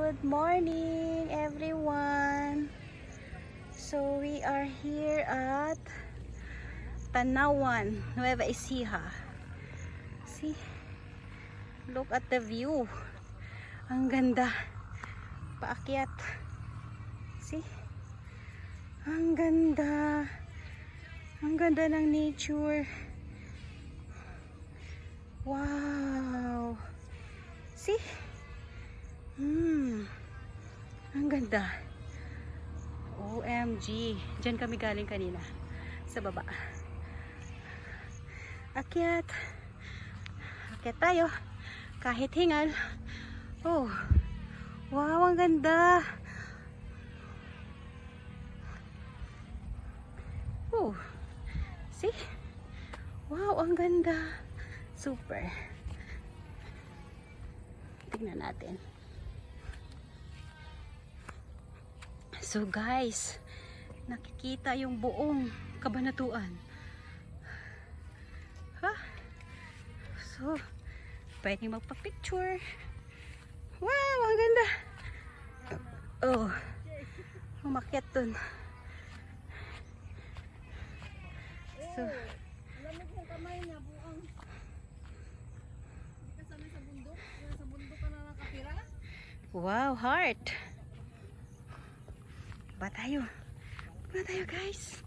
Good morning, everyone. So we are here at Tanawan, Nueva Ecija. See, look at the view. Ang ganda. Paakyat. See, ang ganda. Ang ganda ng nature. Wow. See? Ang ganda. OMG. Diyan kami galing kanina. Sa baba. Akyat. Akyat tayo. Kahit hingal. Oh. Wow, ang ganda. Oh. See? Wow, ang ganda. Super. Tingnan natin. So guys, nakikita yung buong Kabanatuan. Ha? So, pwedeng magpa-picture. Wow, ang ganda. Oh, umakyat dun. So, lamig ng kamay niya, buang. Hindi ka sanay sa bundok? Sa bundok ka na nakatira? wow, heart. Ba tayo? Ba tayo, guys?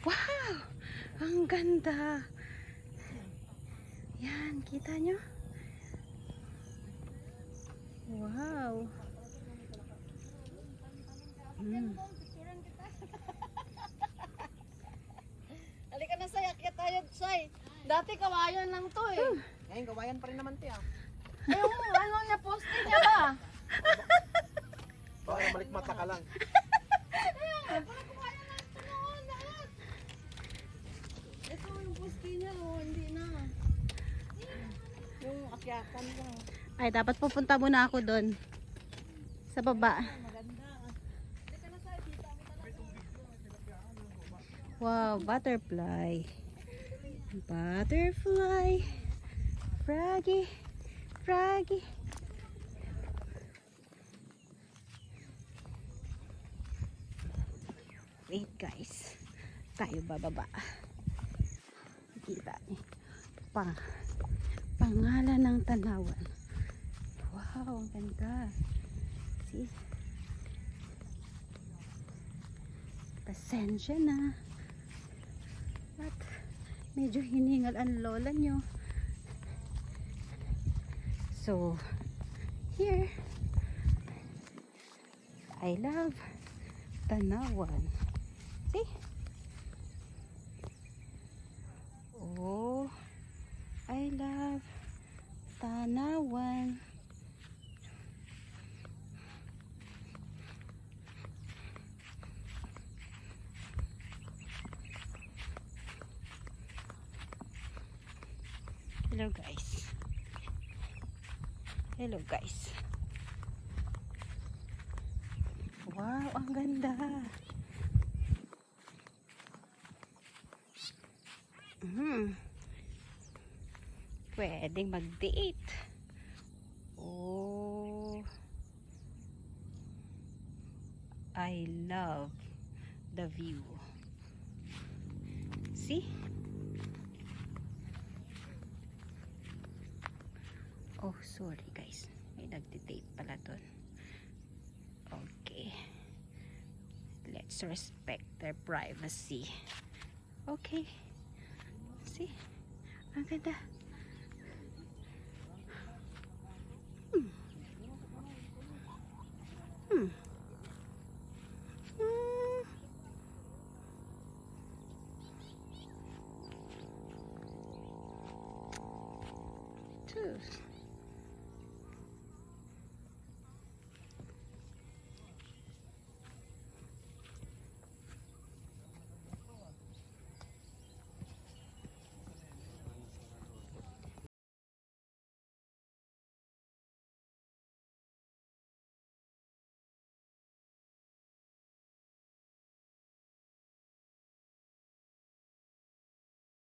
Wow! Ang ganda. Yan, kita nyo? Wow. Halika na, Say. Akyat tayo, Say. Dati kawayan lang to eh. Ngayon, kawayan pa rin naman tiya. Yung ano niya, posting niya ba? Baka malikmata ka lang. Ayun, parang kawayan lang ito noon lahat. Ito yung posting niya, oh, hindi na. Yung akyatan ko. Ay, dapat pupunta muna ako doon. Sa baba. Maganda. Halika na, Say. Kita mo talaga. Wow, butterfly. Butterfly. Froggy. Froggy. Wait guys. Tayo bababa. Kita niyo. Pangalan ng Tanawan. Wow, ang ganda. See? Pasensya na. At medyo hiningal ang lola nyo. So, here, I love Tanawan. See? Oh, I love Tanawan. Hello guys. Hello guys. Wow, ang ganda. Pwedeng mag-date. Oh. I love the view. See? Oh, sorry guys. May nagde-date pala dun. Okay. Let's respect their privacy. Okay. See? Ang ganda. Two.